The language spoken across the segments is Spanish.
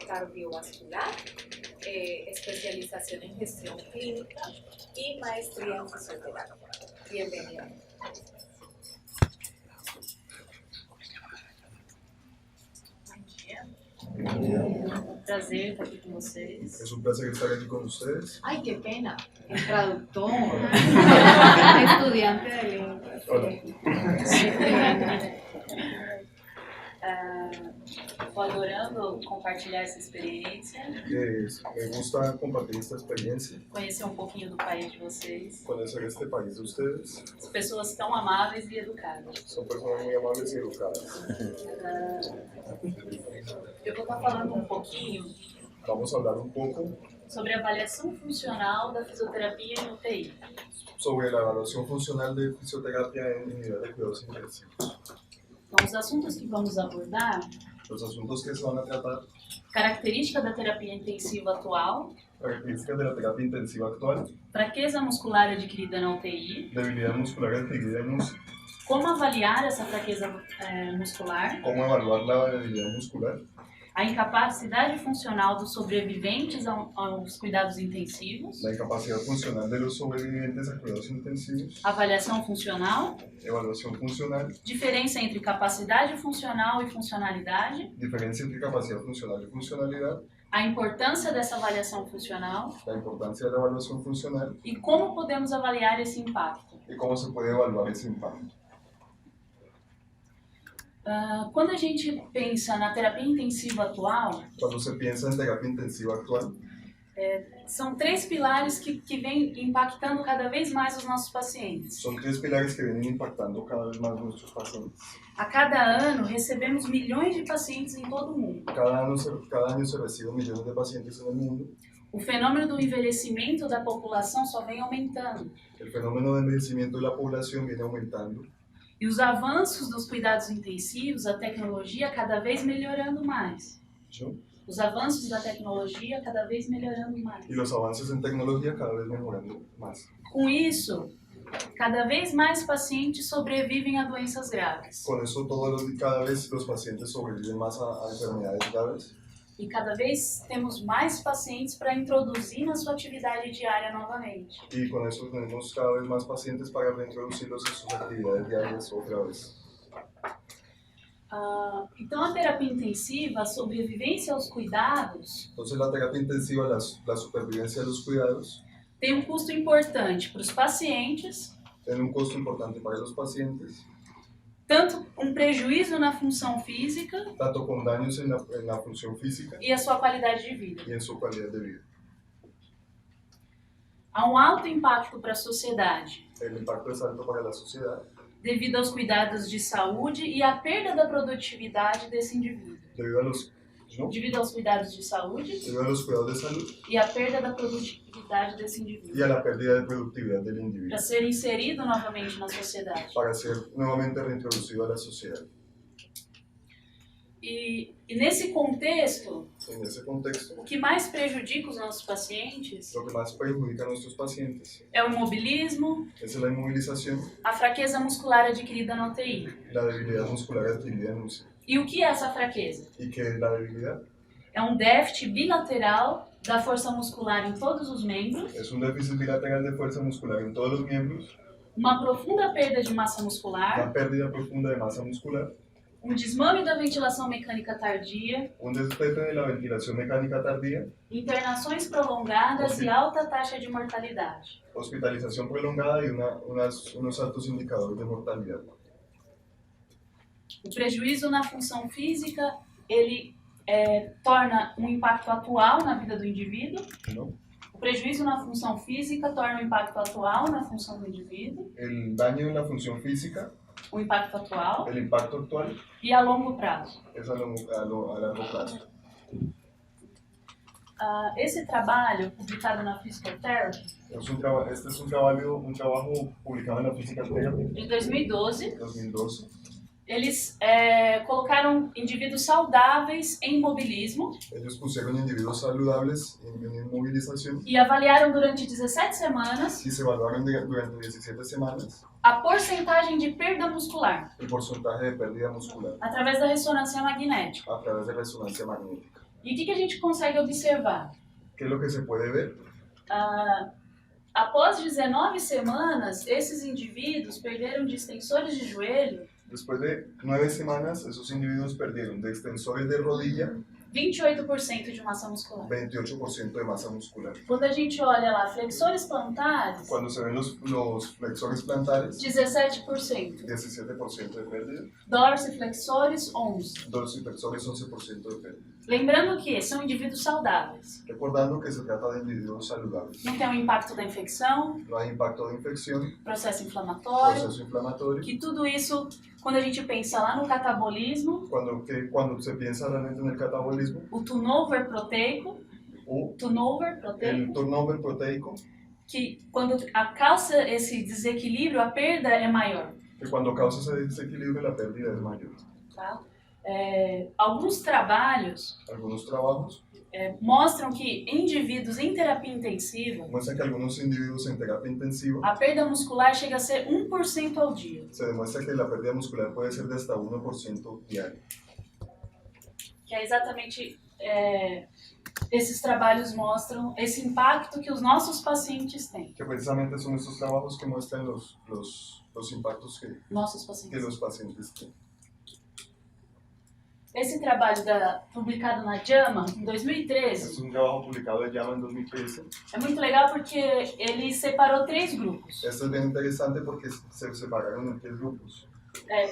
cardiovascular, especialización en gestión clínica y maestría en fisioterapia. Bienvenida. Prazer estar aqui com vocês. Es un placer estar aquí con ustedes. Ai, que pena. El traductor. Estudiante de lengua. Estou adorando compartilhar essa experiência, Me gusta compartir esta experiencia, conhecer um pouquinho do país de vocês. conocer este país de ustedes. As pessoas tão amáveis e educadas. Son personas muy amables y educadas. Eu vou estar falando um pouquinho Vamos a hablar un poco sobre a avaliação funcional da fisioterapia em UTI. sobre la evaluación funcional de fisioterapia en unidad de cuidados intensivos. Então, os assuntos que vamos abordar, Los asuntos que se van a tratar, característica da terapia intensiva atual, características de la terapia intensiva actual, fraqueza muscular adquirida na UTI, debilidad muscular adquirida en UCI, como avaliar essa fraqueza muscular, cómo evaluar la debilidad muscular, a incapacidade funcional dos sobreviventes aos cuidados intensivos, la incapacidad funcional de los sobrevivientes a cuidados intensivos, avaliação funcional, evaluación funcional, diferença entre capacidade funcional e funcionalidade, diferencia entre capacidad funcional y funcionalidad, a importância dessa avaliação funcional la importancia de la evaluación funcional e como podemos avaliar esse impacto. y cómo se puede evaluar ese impacto. Quando a gente pensa na terapia intensiva atual, Cuando se piensa en terapia intensiva actual, são três pilares que vêm impactando cada vez mais os nossos pacientes. son tres pilares que vienen impactando cada vez más nuestros pacientes. A cada ano, recebemos milhões de pacientes em todo o mundo. Cada año se reciben millones de pacientes en el mundo. O fenômeno do envelhecimento da população só vem aumentando. El fenómeno de envejecimiento de la población viene aumentando E os avanços dos cuidados intensivos, a tecnologia cada vez melhorando mais. ¿no? Os avanços da tecnologia cada vez melhorando mais. Y los avances en tecnología cada vez mejorando más. Com isso, cada vez mais pacientes sobrevivem a doenças graves. Con eso cada vez los pacientes sobreviven más a enfermedades graves E cada vez temos mais pacientes para introduzir na sua atividade diária novamente. y con eso tenemos cada vez más pacientes para reintroducirlos en sus actividades diarias otra vez. Então, a terapia intensiva, a sobrevivência aos cuidados, Entonces la terapia intensiva, la supervivencia de los cuidados, tem um custo importante para os pacientes, tiene un costo importante para los pacientes, tanto um prejuízo na função física tanto con daños en la función física e a sua qualidade de vida. y en su calidad de vida. Há um alto impacto para a sociedade, El impacto es alto para la sociedad devido aos cuidados de saúde e à perda da produtividade desse indivíduo. debido a los, ¿no? Devido aos cuidados de saúde debido a los cuidados de salud e à perda da produtividade desse y indivíduo. a la pérdida de productividad del individuo Para ser inserido novamente na sociedade. para ser nuevamente reintroducido a la sociedad. E nesse contexto, En ese contexto, o que mais prejudica os nossos pacientes lo que más perjudica a nuestros pacientes é o imobilismo, es la inmovilización, a fraqueza muscular adquirida na UTI. la debilidad muscular adquirida en UCI. E o que é essa fraqueza? ¿Y qué es la debilidad? É um déficit bilateral da força muscular em todos os membros, Es un déficit bilateral de fuerza muscular en todos los miembros, uma profunda perda de massa muscular, una pérdida profunda de masa muscular, um desmame da ventilação mecânica tardia, un despepe de la ventilación mecánica tardía, internações prolongadas e alta taxa de mortalidade. hospitalización prolongada y unos altos indicadores de mortalidad. O prejuízo na função física, ele torna um impacto atual na vida do indivíduo. ¿No? O prejuízo na função física torna um impacto atual na função do indivíduo, El daño en la función física, o impacto atual, el impacto actual, e a longo prazo. es a largo plazo. Esse trabalho, publicado na Physical Therapy, Este es un trabajo publicado en la Physical Therapy de 2012, 2012. eles colocaram indivíduos saudáveis em imobilismo Ellos pusieron individuos saludables en inmovilización e avaliaram durante 17 semanas y se evaluaron durante 17 semanas a porcentagem de perda muscular el porcentaje de pérdida muscular através da ressonância magnética. a través de resonancia magnética. E o que a gente consegue observar? ¿Qué es lo que se puede ver? Após 19 semanas, esses indivíduos perderam de extensores de joelho Después de 9 semanas, esos individuos perdieron de extensores de rodilla 28% de massa muscular. 28% de masa muscular. Quando a gente olha lá, flexores plantares, Cuando se ven los flexores plantares, 17%. 17% de pérdida. Dorsiflexores, 11%. Dorsiflexores, 11% de pérdida. Lembrando que são indivíduos saudáveis. Recordando que se trata de individuos saludables. Não tem o impacto da infecção, No hay impacto de infección, processo inflamatório, proceso inflamatorio. que tudo isso, quando a gente pensa lá no catabolismo, Cuando se piensa realmente en el catabolismo, o turnover proteico, o turnover el turnover proteico, que quando causa esse desequilíbrio, a perda é maior. que cuando causa ese desequilibrio la pérdida es mayor. Tá? Alguns trabalhos Algunos trabajos mostram que em indivíduos em terapia intensiva, muestran que algunos individuos en terapia intensiva a perda muscular chega a ser 1% ao dia. se demuestra que la pérdida muscular puede ser de hasta 1% diario. Que é exatamente esses trabalhos mostram esse impacto que os nossos pacientes têm. Que precisamente son estos trabajos que muestran los impactos que Nossos pacientes. los pacientes tienen. Esse trabalho publicado na JAMA, em 2013, Es un trabajo publicado de JAMA en 2013. é muito legal porque ele separou 3 grupos. Esto es bien interesante porque se separaron en 3 grupos.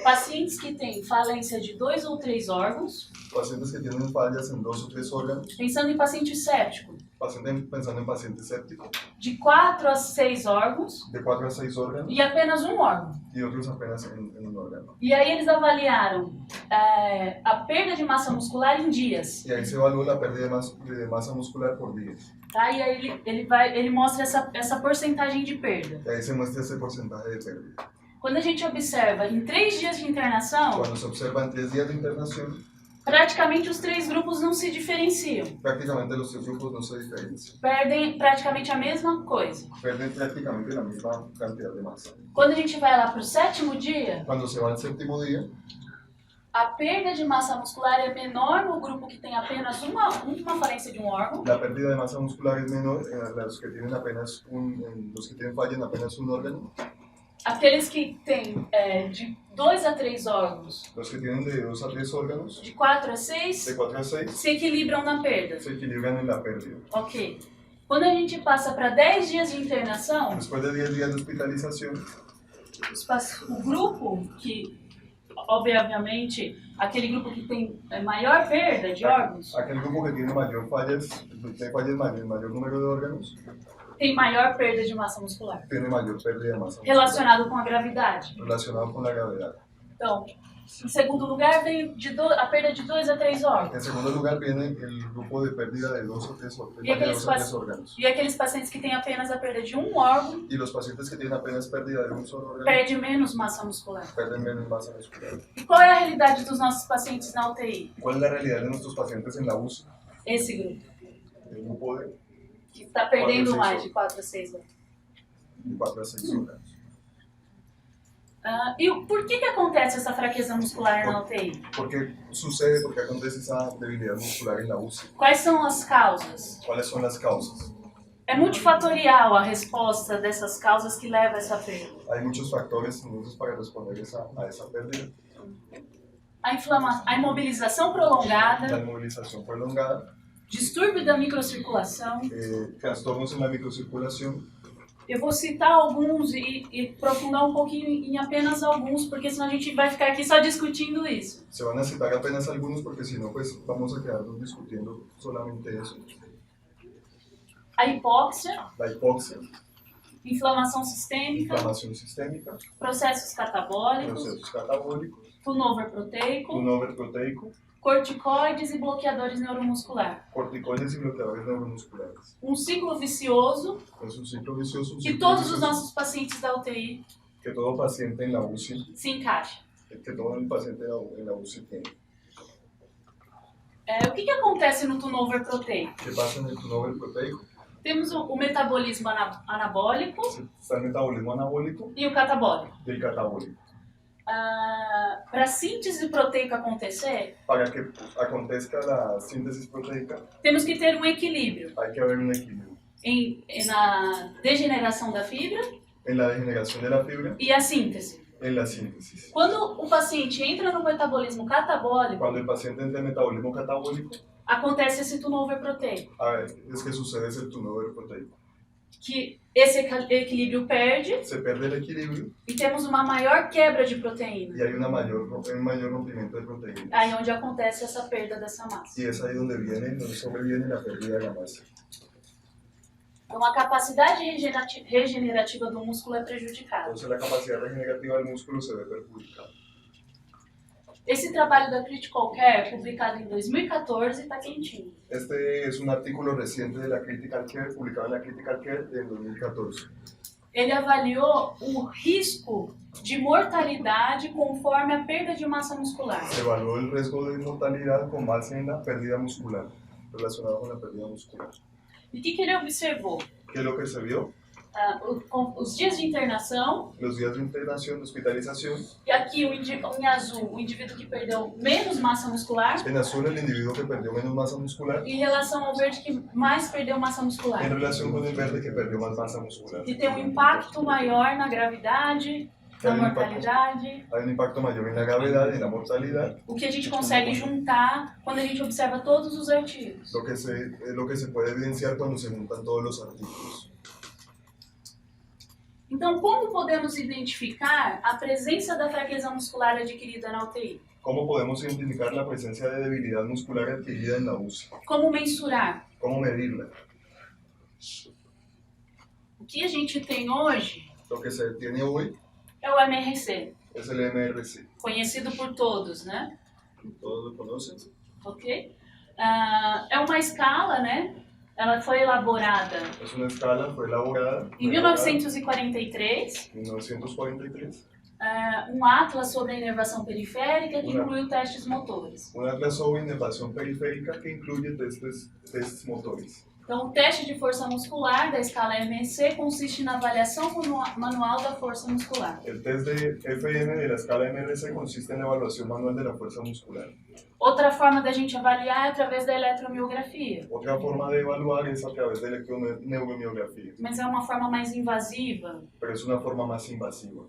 Pacientes que têm falência de 2 ou 3 órgãos, Pacientes que tienen fallas en 2 o 3 órganos, pensando em paciente séptico, pensando en paciente séptico, de 4 a 6 órgãos de 4 a 6 órganos e apenas um órgão. y otros apenas en un órgano. E aí eles avaliaram a perda de massa muscular em dias. Y ahí se evalúa la pérdida de masa muscular por días. Tá? E aí ele mostra essa porcentagem de perda. Y ahí se muestra ese porcentaje de pérdida. Quando a gente observa em 3 dias de internação, Cuando se observa en 3 días de internación, praticamente os 3 grupos não se diferenciam. prácticamente los 3 grupos no se diferencian. Perdem praticamente a mesma coisa. Pierden prácticamente la misma cantidad de masa. Quando a gente vai lá para o 7º dia, Cuando se va al 7º día, a perda de massa muscular é menor no grupo que tem apenas uma falência de um órgão, la pérdida de masa muscular es menor en los que tienen falla en apenas un órgano. aqueles que têm de 2 a 3 órgãos, Los que tienen de 2 a 3 órganos, de 4 a de 6, 4 a 6, se equilibram na perda. se equilibran en la pérdida. Ok. Quando a gente passa para 10 dias de internação, Después de 10 días de hospitalización, o grupo que, obviamente, aquele grupo que tem maior perda de órgãos, aquel grupo que tiene mayor mayor número de órganos, tem maior perda de massa muscular, tiene mayor pérdida de masa muscular, relacionado com a gravidade. relacionado con la gravedad. Então, em segundo lugar, vem a perda de 2 a 3 órgãos. En segundo lugar viene el grupo de pérdida de 2 o 3 órganos. E aqueles pacientes que têm apenas a perda de um órgão, Y los pacientes que tienen apenas pérdida de un solo órgano perde menos massa muscular. pierden menos masa muscular. E qual é a realidade dos nossos pacientes na UTI? ¿Cuál es la realidad de nuestros pacientes en la UCI? Esse grupo, El grupo que está perdendo 4 a 6 mais de 4 a 6 órgãos. de 4 a 6 órganos. E por que acontece essa fraqueza muscular na UTI? ¿Por qué sucede? ¿Por qué acontece esa debilidad muscular en la UCI? Quais são as causas? ¿Cuáles son las causas? É multifatorial a resposta dessas causas que leva a essa perda. Hay muchos factores entonces para responder a esa pérdida. A imobilização prolongada, La inmovilización prolongada, distúrbio da microcirculação. trastornos en la microcirculación. Eu vou citar alguns e aprofundar um pouquinho em apenas alguns, porque senão a gente vai ficar aqui só discutindo isso. Se van a citar apenas algunos porque si no pues vamos a quedarnos discutiendo solamente eso. A hipóxia, La hipoxia, inflamação sistêmica, inflamación sistémica, processos catabólicos, procesos catabólicos, turnover proteico, turnover proteico, corticoides e bloqueadores neuromusculares. corticoides y bloqueadores neuromusculares. Um ciclo vicioso Es un ciclo vicioso, un que ciclo todos os vicioso nossos pacientes da UTI que todo paciente en la UCI, se encaixa. que todo el paciente en la UCI tiene. O que acontece no turnover proteico? ¿Qué pasa en el turnover proteico? Temos o metabolismo anabólico Está el metabolismo anabólico e o catabólico. y el catabólico. Para a síntese proteica acontecer, Para que acontezca la síntesis proteica, temos que ter um equilíbrio hay que haber un equilibrio na degeneração da fibra en la degeneración de la fibra, e a síntese. en la síntesis. Quando o paciente entra no metabolismo catabólico, Cuando el paciente entra en metabolismo catabólico, acontece esse turnover proteico, es que sucede ese turnover proteico. que esse equilíbrio perde Se pierde el equilibrio e temos uma maior quebra de y proteína. hay un mayor rompimiento de proteínas. Aí onde acontece essa perda dessa massa. Y es ahí donde sobreviene la pérdida de la masa. Então a capacidade regenerativa do músculo é prejudicada. Entonces la capacidad regenerativa del músculo se ve perjudicada. Esse trabalho da Critical Care, publicado em 2014, está quentinho. Este es un artículo reciente de la Critical Care, publicado en la Critical Care en 2014. Ele avaliou o risco de mortalidade conforme a perda de massa muscular. Se evaluó el riesgo de mortalidad con base en la pérdida muscular, relacionado con la pérdida muscular. E o que ele observou? ¿Qué es lo que se vio? Os dias de internação, Los días de internación, de hospitalización. e aqui em azul, o indivíduo que perdeu menos massa muscular, En azul, el individuo que perdió menos masa muscular, em relação ao verde que mais perdeu massa en muscular. relación con el verde que perdió más masa muscular. Que tem um impacto maior na gravidade, na mortalidade. Hay un impacto mayor en la gravedad y en la mortalidad, O que a gente consegue juntar quando a gente observa todos os artigos. lo que se puede evidenciar cuando se juntan todos los artículos. Então, como podemos identificar a presença da fraqueza muscular adquirida na UTI? ¿Cómo podemos identificar la presencia de debilidad muscular adquirida en la UCI? Como mensurar? ¿Cómo medirla? O que a gente tem hoje Lo que se tiene hoy é o MRC, es el MRC. conhecido por todos, né? ¿Todos lo conocen? Ok? É uma escala, né? Ela foi elaborada Es una escala, fue elaborada em 1943, en 1943. Um atlas sobre a inervação periférica que incluiu testes motores. Un atlas sobre inervación periférica que incluye testes motores. Então, o teste de força muscular da escala MRC consiste na avaliação manual da força muscular. El test de FM de la escala MRC consiste en la evaluación manual de la fuerza muscular. Outra forma da gente avaliar é através da eletromiografia, Otra forma de evaluar es a través de electroneuromiografía, mas é uma forma mais invasiva. pero es una forma más invasiva.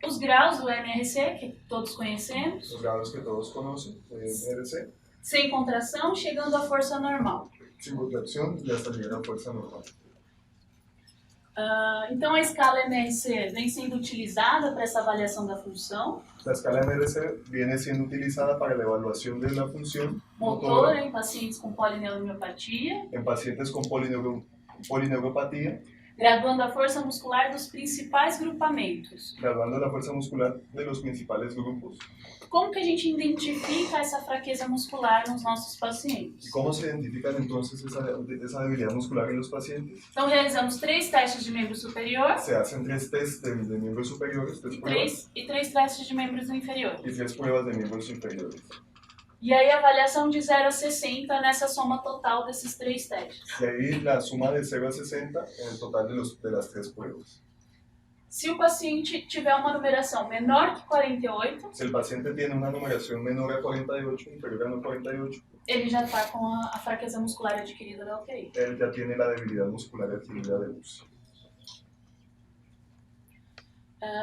Os graus do MRC, que todos conhecemos, Los grados que todos conocen de MRC, sem contração, chegando à força normal. sin contracción y hasta llegar a fuerza normal. Então, a escala MRC vem sendo utilizada para essa avaliação da função La escala MRC viene siendo utilizada para la evaluación de la función motora em pacientes com polineuropatia, en pacientes con polineuropatía, graduando a força muscular dos principais grupamentos. graduando la fuerza muscular de los principales grupos. Como que a gente identifica essa fraqueza muscular nos nossos pacientes? ¿Y cómo se identifican entonces esa debilidad muscular en los pacientes? Então, realizamos 3 testes de membro superior Se hacen 3 tests de miembros superiores, 3 pruebas, e 3 testes de membros inferiores. y 3 pruebas de miembros inferiores. E aí, a avaliação de 0 a 60 nessa soma total desses 3 testes. Y ahí la suma de 0 a 60 en el total de las 3 pruebas. Se o paciente tiver uma numeração menor que 48, Si el paciente tiene una numeración menor a 48, inferior a 48, ele já está com a fraqueza muscular adquirida da UTI. él ya tiene la debilidad muscular adquirida de UCI.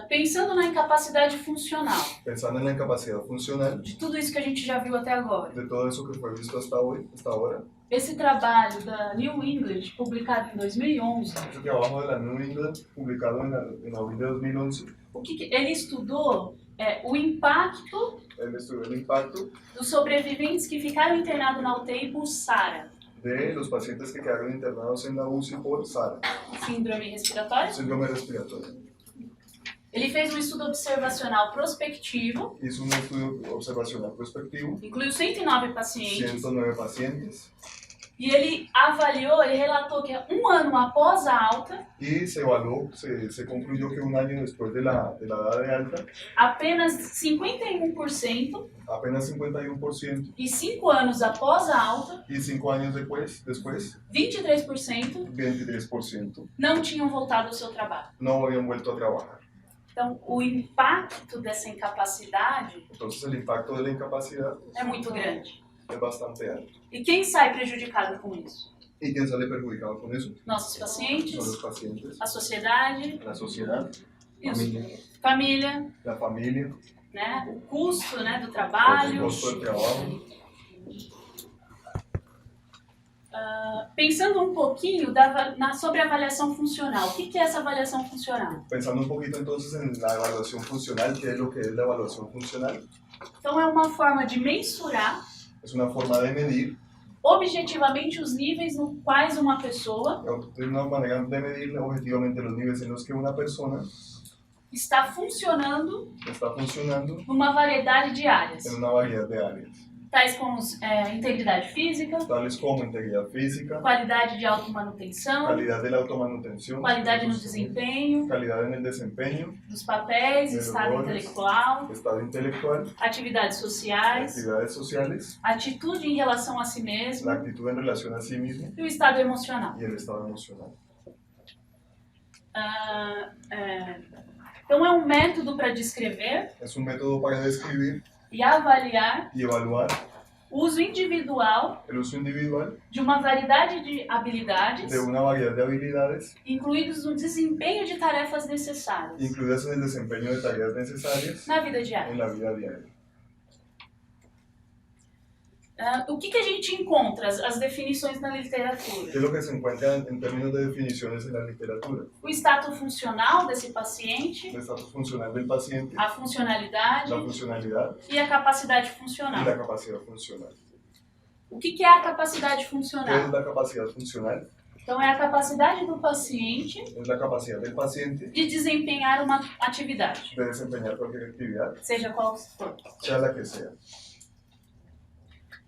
Pensando na incapacidade funcional, Pensando en la incapacidad funcional, de tudo isso que a gente já viu até agora, de todo eso que fue visto hasta ahora, esse trabalho da New England, publicado em 2011, ese trabajo de la New England, publicado en abril de 2011, o que ele estudou é o impacto él estudió el impacto dos sobreviventes que ficaram internados na UTI por SARA, de los pacientes que quedaron internados en la UCI por SARA, síndrome respiratória. síndrome respiratorio. Ele fez um estudo observacional prospectivo, Hizo un estudio observacional prospectivo, incluiu 109 pacientes, 109 pacientes, e ele avaliou e relatou que um ano após a alta, y se evaluó, se concluyó que un año después de la edad de alta, apenas 51% apenas 51%, e 5 anos após a alta, y 5 años después 23% 23% não tinham voltado ao seu trabalho. no habían vuelto a trabajar. Então, o impacto dessa incapacidade Entonces el impacto de la incapacidad é muito grande. es bastante alto. E quem sai prejudicado com isso? ¿Y quién sale perjudicado con eso? Nossos Son pacientes, los pacientes, a sociedade, la sociedad, e os familia, família, la familia, né? O custo, né, do el trabalho. costo del trabajo. Pensando um pouquinho sobre a avaliação funcional. O que é essa avaliação funcional? Pensando un poquito entonces en la evaluación funcional, ¿qué es lo que es la evaluación funcional? Então, é uma forma de mensurar Es una forma de medir, objetivamente os níveis no quais uma pessoa es una manera de medir objetivamente los niveles en los que una persona está funcionando está funcionando numa variedade de áreas, en una variedad de áreas, tais como integridade física, tales como integridad física, qualidade de automanutenção, calidad de la automanutención, qualidade no desempenho, calidad en el desempeño, dos papéis, Dos estado roles. intelectual, estado intelectual, atividades sociais, actividades sociales, atitude em relação a si la mesmo actitud en relación a sí mismo e o estado emocional. y el estado emocional. Então, é um método para descrever Es un método para describir e avaliar y evaluar o uso individual el uso individual de uma variedade de habilidades, de una variedad de habilidades, incluídos no desempenho de tarefas necessárias incluidas en el desempeño de tareas necesarias na vida diária. en la vida diaria. O que a gente encontra, as definições na ¿Qué literatura? es lo que se encuentra en términos de definiciones en la literatura? O status funcional desse paciente, El estatus funcional del paciente, a funcionalidade la funcionalidad e a capacidade y funcional. la capacidad funcional. O que é a capacidade ¿Qué es funcional? la capacidad funcional? Então, é a capacidade do paciente Es la capacidad del paciente de desempenhar uma atividade, de desempeñar cualquier actividad, seja qual for. sea la que sea.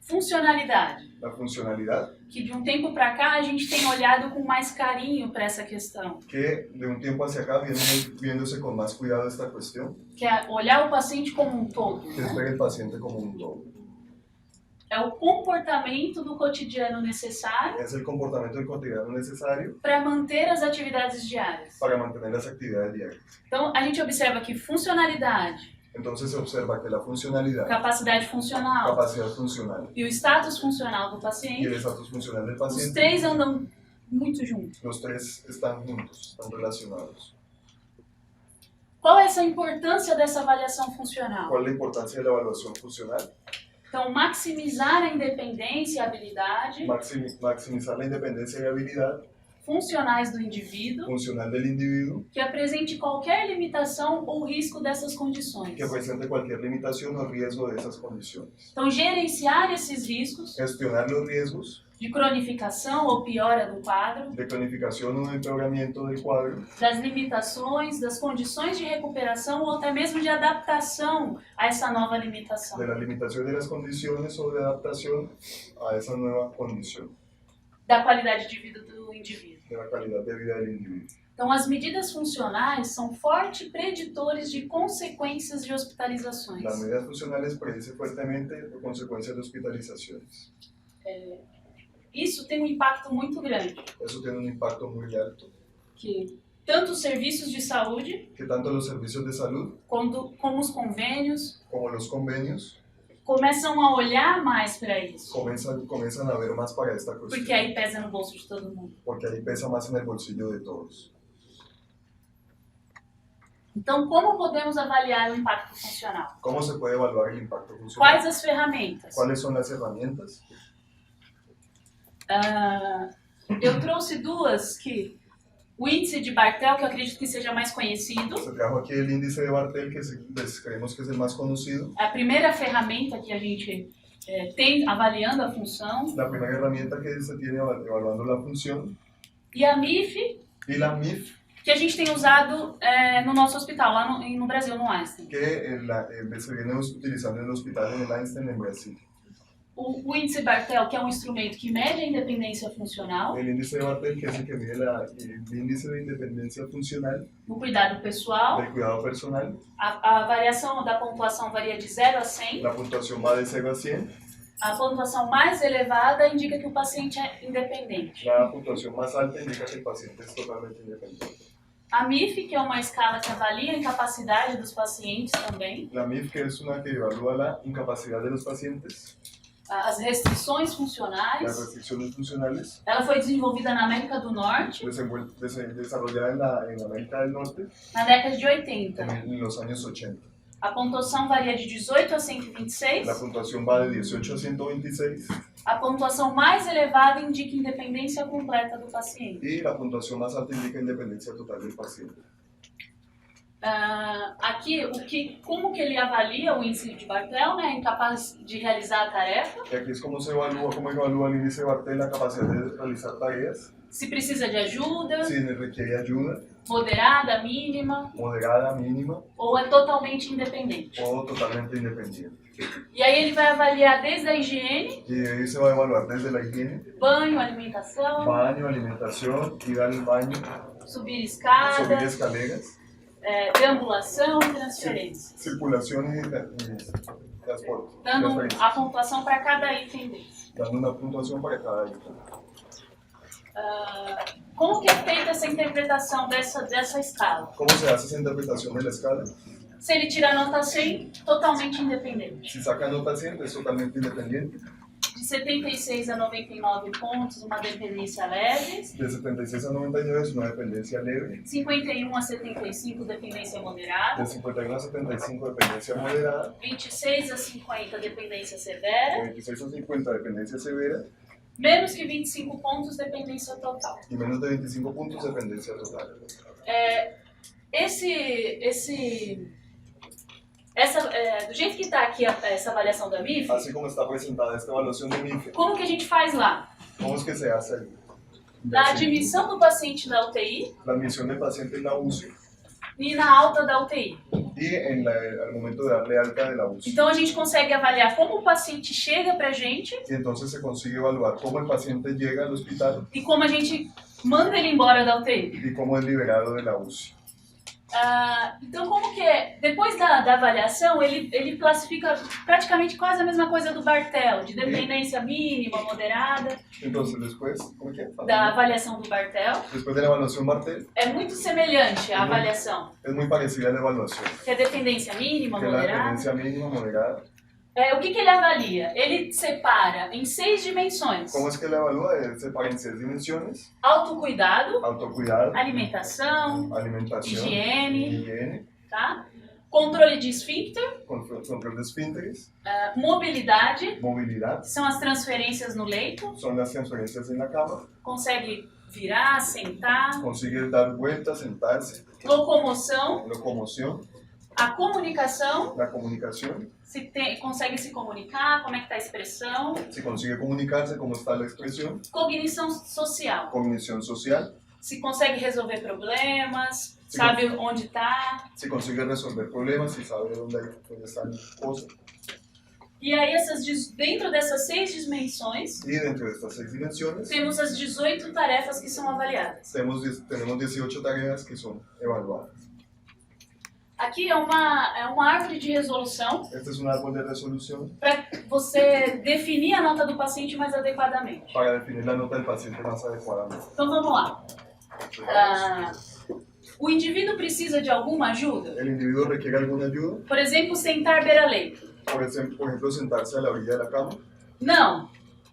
Funcionalidade, La funcionalidad, que de um tempo para cá a gente tem olhado com mais carinho para essa questão, que de un tiempo hacia acá viene viéndose con más cuidado esta cuestión, que é olhar o paciente como um todo. que es ver el paciente como un todo. É o comportamento do cotidiano necessário Es el comportamiento del cotidiano necesario para manter as atividades diárias. para mantener las actividades diarias. Então, a gente observa que funcionalidade, Entonces se observa que la funcionalidad, capacidade funcional capacidad funcional e o status funcional do y paciente, el estatus funcional del os paciente, três andam muito juntos. los tres están juntos, están relacionados. Qual é essa importância dessa avaliação funcional? ¿Cuál es la importancia de la evaluación funcional? Então, maximizar a independência e a habilidade Maximizar la independencia y habilidad funcionais do indivíduo funcional del individuo que apresente qualquer limitação ou risco dessas condições. que presente cualquier limitación o riesgo de esas condiciones. Então, gerenciar esses riscos Gestionar los riesgos de cronificação ou piora do quadro, de cronificación o de empeoramiento del cuadro, das limitações, das condições de recuperação ou até mesmo de adaptação a essa nova limitação. de la limitación de las condiciones o de adaptación a esa nueva condición, Da qualidade de vida do indivíduo. de la calidad de vida del individuo. Então, as medidas funcionais são fortes preditores de consequências de hospitalizações. Las medidas funcionales predicen fuertemente consecuencias de hospitalizaciones. Isso tem um impacto muito grande, Eso tiene un impacto muy alto, que tanto os serviços de saúde, que tanto los servicios de salud como os convênios, como los convenios começam a olhar mais para isso, comienzan a ver más para esta porque cuestión, aí pesa no bolso de todo mundo. porque ahí pesa más en el bolsillo de todos. Então, como podemos avaliar o impacto funcional? ¿Cómo se puede evaluar el impacto funcional? Quais as ferramentas? ¿Cuáles son las herramientas? Eu trouxe duas que o índice de Bartel, que eu acredito que seja mais conhecido, Se trajo aquí el índice de Bartel, que creemos que es el más conocido. é a primeira ferramenta que a gente tem avaliando a função, La primera herramienta que se tiene evaluando la función. e a MIF, Y la MIF, que a gente tem usado no nosso hospital, lá no Brasil, no Einstein. que se viene utilizando en el hospital en el Einstein en Brasil. O índice Bartel, que é um instrumento que mede a independência funcional, El índice de Bartel, que es el que mide el índice de independencia funcional, no cuidado pessoal. del cuidado personal. A variação da pontuação varia de 0 a 100. La puntuación va de 0 a 100. A pontuação mais elevada indica que o paciente é independente. La puntuación más alta indica que el paciente es totalmente independiente. A MIF, que é uma escala que avalia a incapacidade dos pacientes também. La MIF, que es una que evalúa la incapacidad de los pacientes, As restrições las funcionais. restricciones funcionales, Ela foi desenvolvida na América do Norte desarrollada en América del Norte na década de 80. en los años 80. A pontuação varia de 18 a 126. La puntuación va de 18 a 126 A pontuação mais elevada indica independência completa do paciente. y la puntuación más alta indica independencia total del paciente. Aqui, como que ele avalia o índice de Bartel, né? Incapaz de realizar a tarefa. Y aquí es como evalúa el índice de Bartel la capacidad de realizar tareas, Se precisa de ajuda, si requiere ayuda, moderada, mínima, moderada, mínima ou é totalmente independente. o totalmente independiente. E aí ele vai avaliar desde a higiene, Y ahí se va a evaluar desde la higiene, banho, alimentação, baño, alimentación, ir al baño, subir subir escadas, escaleras, deambulação e transferência. circulación y transporte, Dando transferencia, a pontuação para cada item desse. dando una puntuación para cada ítem. Como que é feita essa interpretação dessa escala? ¿Cómo se hace esa interpretación de la escala? Se ele tira nota 100, totalmente independente. Si saca nota 100 es totalmente independiente, De 76 a 99 pontos, uma dependência leve. de 76 a 99 es una dependencia leve, 51 a 75, dependência moderada. de 51 a 75 dependencia moderada, 26 a 50, dependência de severa. 26 a 50 dependencia severa Menos que 25 pontos, dependência total. y menos de 25 puntos dependencia total. Do jeito que está aqui essa avaliação da MIF, Así como está presentada esta evaluación de MIFE, como que a gente faz lá? ¿cómo es que se hace ahí? Na admissão do paciente na UTI La admisión del paciente en la UCI e na alta da UTI. y al momento de darle alta de la UCI. Então a gente consegue avaliar como o paciente chega pra gente Y entonces se consigue evaluar cómo el paciente llega al hospital e como a gente manda ele embora da UTI. y cómo es liberado de la UCI. Então como que é? Depois da avaliação, ele classifica praticamente quase a mesma coisa do Bartel, de dependência mínima, moderada, Entonces después, ¿cómo es que? da avaliação do Bartel. Después de la evaluación Bartel, É muito semelhante a avaliação, es muy parecida a la evaluación, que é dependência mínima, que es la moderada. dependencia mínima, moderada. O que ele avalia? Ele separa em 6 dimensões: ¿Cómo es que la evalúa? Se separa en 6 dimensiones: autocuidado, autocuidado, alimentação, alimentación, higiene, higiene, tá? Controle de esfíncter, control de esfínteres, mobilidade, movilidad, que são as transferências no leito, son las transferencias en la cama, consegue virar, sentar, consigue dar vueltas, sentarse, locomoção, locomoción, a comunicação, la comunicación, consegue se comunicar, como é que está a expressão, si consigue comunicarse, cómo está la expresión, cognição social, cognición social, se consegue resolver problemas, Sí. sabe onde está. si consigue resolver problemas, si sabe dónde están cosas. E aí, dentro dessas 6 dimensões, Y dentro de estas 6 dimensiones temos as 18 tarefas que são avaliadas. tenemos 18 tareas que son evaluadas. Aqui é uma árvore de resolução Este es un árbol de resolución para você definir a nota do paciente mais adequadamente. para definir la nota del paciente más adecuadamente. Então vamos lá. O indivíduo precisa de alguma ajuda? ¿El individuo requiere alguna ayuda? Por exemplo, sentar beira-leito? Por ejemplo, sentarse a la orilla de la cama. Não.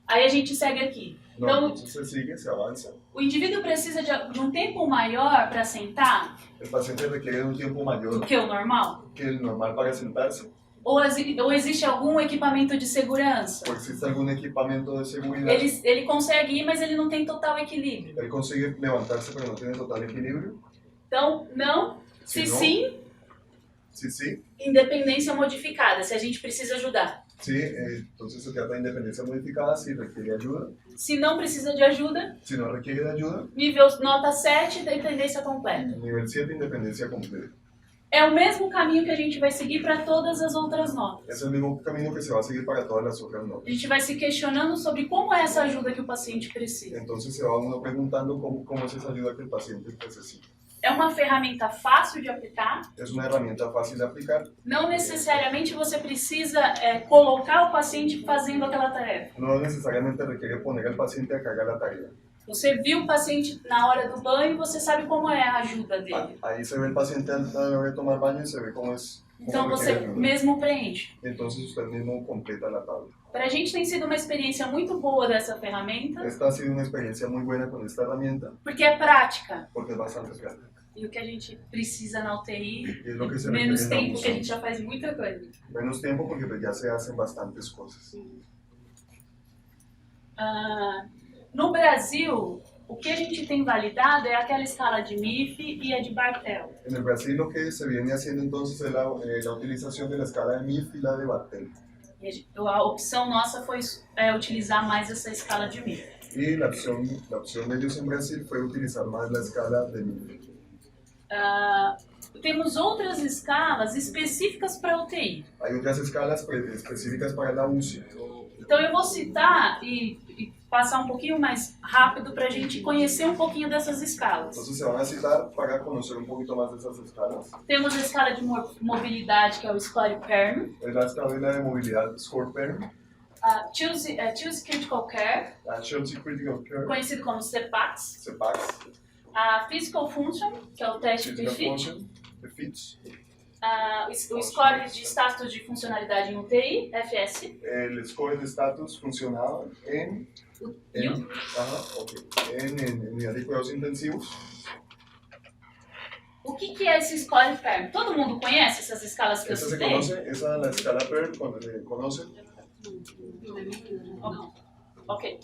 Aí a gente segue aqui. No, Então, entonces se sigue, se avanza. o indivíduo precisa de um tempo maior para sentar El paciente requiere de un tiempo do mayor que o normal? que el normal para sentarse. Ou existe algum equipamento de segurança? ¿O existe algún equipamiento de seguridad? Ele consegue ir, mas ele não tem total equilíbrio. Él consigue levantarse pero no tiene total equilibrio. Então, não. Se Se não, sim, Sí, sí. independência modificada, se a gente precisa ajudar. Sí, entonces se trata de independencia modificada si requiere ayuda. Se não precisa de ajuda, Si no requiere de ayuda, nível nota 7, dependência completa. nivel 7, independencia completa. É o mesmo caminho que a gente vai seguir para todas as outras notas. Es el mismo camino que se va a seguir para todas las otras notas. A gente vai se questionando sobre como é essa ajuda que o paciente precisa. Entonces se va uno preguntando cómo es esa ayuda que el paciente necesita. É uma ferramenta fácil de aplicar. Es una herramienta fácil de aplicar. Não necessariamente você precisa colocar o paciente fazendo aquela tarefa. No necesariamente requiere poner al paciente a que haga la tarea. Você viu o paciente na hora do banho, você sabe como é a ajuda dele. Ahí se ve el paciente antes de tomar baño y se ve cómo es. Então Cómo você requiere ayuda. mesmo preenche. Entonces usted mismo completa la tabla. Para a gente tem sido uma experiência muito boa dessa ferramenta, Esta ha sido una experiencia muy buena con esta herramienta porque é prática. porque es bastante práctica. E o que a gente precisa na UTI, Y es lo que se menos requiere en la tempo, que a UCI. gente já faz muita coisa. Menos tiempo porque pues ya se hacen bastantes cosas. No Brasil, o que a gente tem validado é aquela escala de MIF e a de Bartel. En el Brasil lo que se viene haciendo entonces es la utilización de la escala de MIF y la de Bartel. E a opção nossa foi utilizar mais essa escala de MIF. Y la opción de ellos en Brasil fue utilizar más la escala de MIF. Temos outras escalas específicas para UTI. Hay otras escalas específicas para la UCI. Então eu vou citar e passar um pouquinho mais rápido para a gente conhecer um pouquinho dessas escalas. Entonces se van a citar para conocer un poquito más de esas escalas. Temos a escala de mobilidade, que é o Score PERM. Es la escala de movilidad Score PERM, Choose Critical Care, la Chelsea Critical Care, conhecido como CPACS. CPACS, A Physical Function, que é o teste de Physical FIT. Function, the FITS, O Score de Status de Funcionalidade em UTI, FS. el score de estatus funcional en unidad de cuidados intensivos. O que é esse Score PERM? Todo mundo conhece essas escalas que eu Esa se citei? conoce, esa la escala PERM, cuando se conoce. Ok.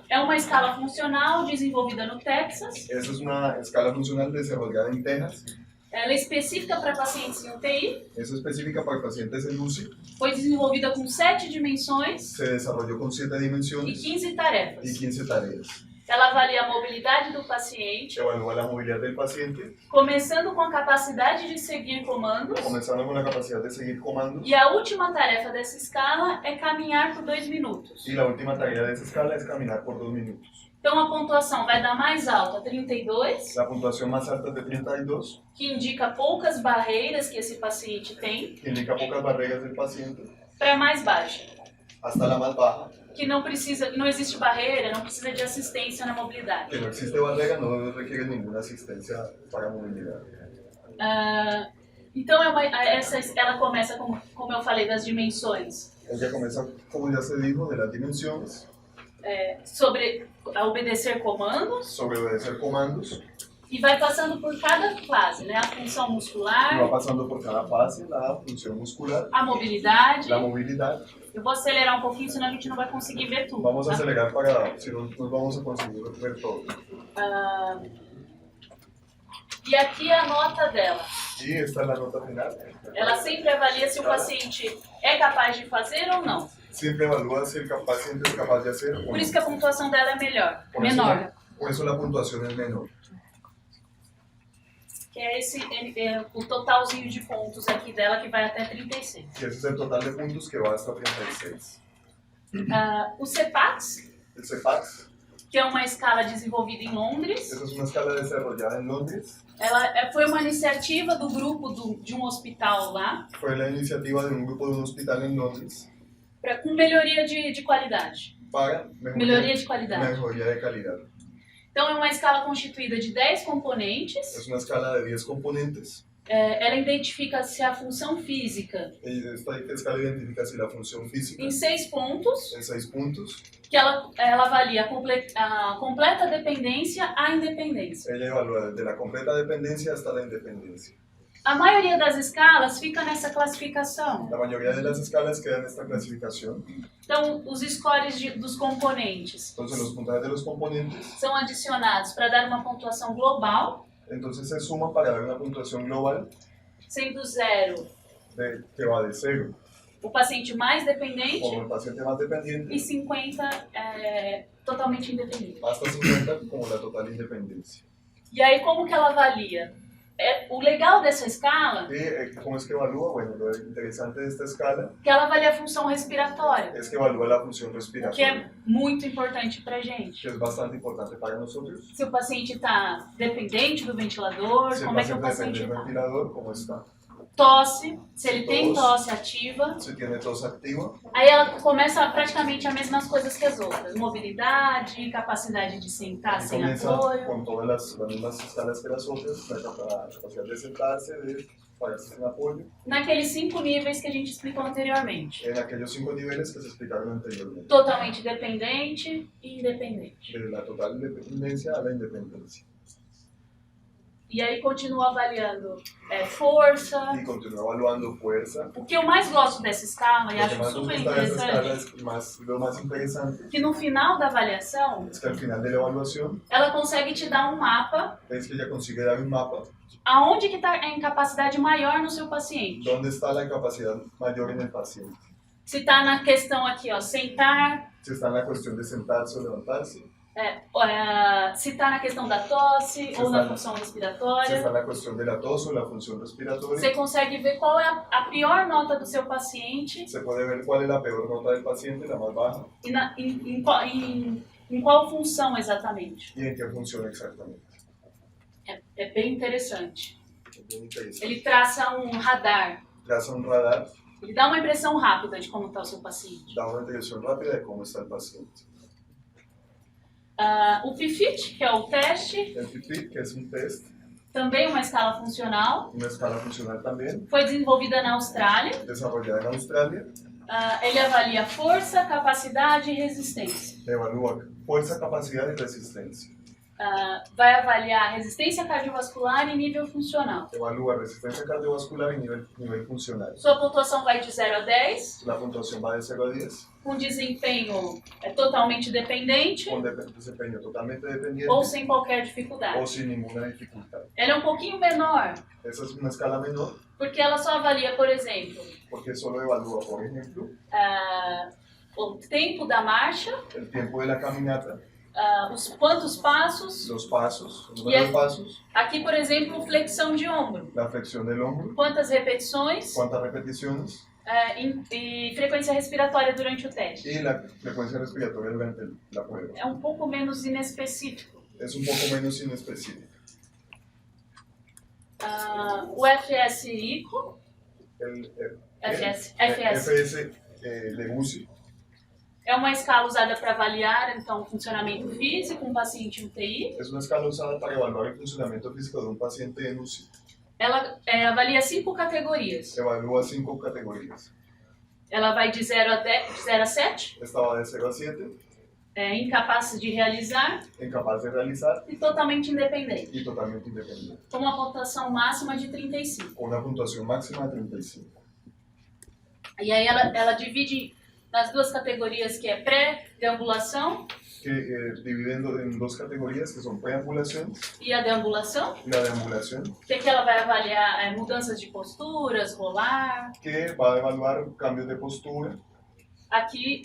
É uma escala funcional desenvolvida no Texas. Esa es una escala funcional desarrollada en Texas. Ela é específica para pacientes em UTI. Es específica para pacientes en UCI. Foi desenvolvida com 7 dimensões Se desarrolló con 7 e dimensiones 15 tarefas. y 15 tareas. Ela avalia a mobilidade do paciente, Evalúa la movilidad del paciente, começando com a capacidade de seguir comandos. comenzando con la capacidad de seguir comandos. E a última tarefa dessa escala é caminhar por 2 minutos. Y la última tarea de esa escala es caminar por 2 minutos. Então a pontuação vai da mais alta, 32, La puntuación más alta es de 32, que indica poucas barreiras que esse paciente tem, que indica pocas barreras del paciente, para a mais baixa, hasta la más baja, que não existe barreira, não precisa de assistência na mobilidade. que no existe barrera, no requiere ninguna asistencia para movilidad. Então ela começa, como eu falei, das dimensões, Ella comienza, como ya se dijo, de las dimensiones, sobre a obedecer comandos, sobre obedecer comandos, e vai passando por cada fase, né? A função y va muscular, pasando por cada fase, la función muscular, a mobilidade. la movilidad. Eu vou acelerar um pouquinho, senão a gente não vai conseguir ver tudo. Vamos a tá? acelerar para, si no, no vamos a conseguir ver todo. E aqui é a nota dela. Y esta es la nota final. Ela sempre avalia se o paciente é capaz de fazer ou não. Siempre evalúa si el paciente es capaz de hacer o Por no. isso que a pontuação dela é Por eso menor. Por eso la puntuación es menor. Que é o totalzinho de pontos aqui dela, que vai até 36. Y ese es el total de puntos que va hasta 36. O CPACS, El CEPACS, que é uma escala desenvolvida em Londres, esa es una escala desarrollada en Londres. ela foi uma iniciativa do grupo de um hospital lá, Fue la iniciativa de un grupo de un hospital en Londres com melhoria de qualidade. para Melhoria de qualidade. mejoría de calidad. Então é uma escala constituída de 10 componentes. Es una escala de 10 componentes. Ela identifica se a função física Y esta escala identifica si la función física em 6 pontos, en 6 puntos. que ela avalia a completa dependência à independência. Ella evalúa desde la completa dependencia hasta la independencia. A maioria das escalas fica nessa classificação. La mayoría de las escalas quedan en esta clasificación. Então, os scores dos componentes Entonces los puntajes de los componentes, são adicionados para dar uma pontuação global, entonces se suman para dar una puntuación global sendo 0 que va de 0 o paciente mais dependente como el paciente más dependiente e 50 totalmente independente. hasta 50 como la total independencia. E aí, como que ela avalia? O legal dessa escala ¿Y cómo es que evalúa? Bueno, lo interesante de esta escala é que ela avalia a função respiratória, es que evalúa la función que respiratoria, é muito importante pra gente. que es bastante importante para nosotros. Se o paciente está dependente do ventilador, Si el como é que o paciente paciente depende del está. ventilador, ¿cómo está? tosse, se ele tem tosse ativa, si tiene tos activa, aí ela começa praticamente as mesmas coisas que as outras. Mobilidade, capacidade de sentar y sem comienza apoio. con todas las mismas escalas que las otras, la capacidad de sentarse, de pararse sin apoyo, Naqueles 5 níveis que a gente explicou anteriormente. en aquellos 5 niveles que se explicaron anteriormente, Totalmente dependente e independente. de la total dependencia a la independencia. E aí continua avaliando força. Y continúa evaluando fuerza. O que eu mais gosto dessa escala, e Lo que acho más nos super gusta de esta escala interessante, lo más interesante que no final da avaliação, es que al final de la evaluación ela consegue te dar um mapa es que ella consigue dar un mapa aonde que está a incapacidade maior no seu paciente. dónde está la incapacidad mayor en el paciente. Se está na questão aqui, ó, sentar, Si está en la cuestión de sentarse o levantarse, se está na questão da tosse ou na está- função si respiratória. está en la cuestión de la tos o la función respiratoria, Você consegue ver qual é a pior nota do seu paciente se puede ver cuál es la peor nota del paciente, la más baja, e em qual função exatamente. y en qué funciona exactamente. É bem interessante. Es bien interesante. Ele traça um radar, Traza un radar, ele dá uma impressão rápida de como está o seu paciente. da una dirección rápida de cómo está el paciente. O PFIT, que é o teste, El PIPIT, que es un test, também uma escala funcional, una escala funcional también, foi desenvolvida na Austrália. desarrollada en Australia, Ele avalia força, capacidade e resistência. evalúa fuerza, capacidad y resistencia. Vai avaliar resistência cardiovascular e nível funcional. Evalúa resistencia cardiovascular y nivel funcional. Sua pontuação vai de 0 a 10, La puntuación va de 0 a 10, com desempenho totalmente dependente con desempeño totalmente dependiente ou sem qualquer dificuldade. o sin ninguna dificultad. Ela é um pouquinho menor, Esa es una escala menor porque ela só avalia, por exemplo, porque solo evalúa, por ejemplo, o tempo da marcha, el tiempo de la caminata, quantos passos. los pasos, el Y número el- de pasos, Aqui, por exemplo, flexão de ombro. la flexión del hombro, Quantas repetições cuántas repeticiones e frequência respiratória durante o teste. y la frecuencia respiratoria durante la prueba. É um pouco menos inespecífico. Es un poco menos inespecífico. O FSICO, FS de UCI é uma escala usada para avaliar então o funcionamento físico, um paciente em UTI. es una escala usada para evaluar el funcionamiento físico de un paciente en UCI. Ela avalia 5 categorias. Evalúa 5 categorías. Ela vai de 0 a 7, Esta va de 0 a 7, incapaz de realizar incapaz de realizar e totalmente independente, y totalmente independiente, com uma pontuação máxima de 35. con una puntuación máxima de 35. E aí ela divide nas duas categorias que é pré-deambulação Que dividen en 2 categorías que son preambulación e a deambulação, y la deambulación, que ela vai avaliar mudanças de posturas, rolar. que va a evaluar cambios de postura. Aqui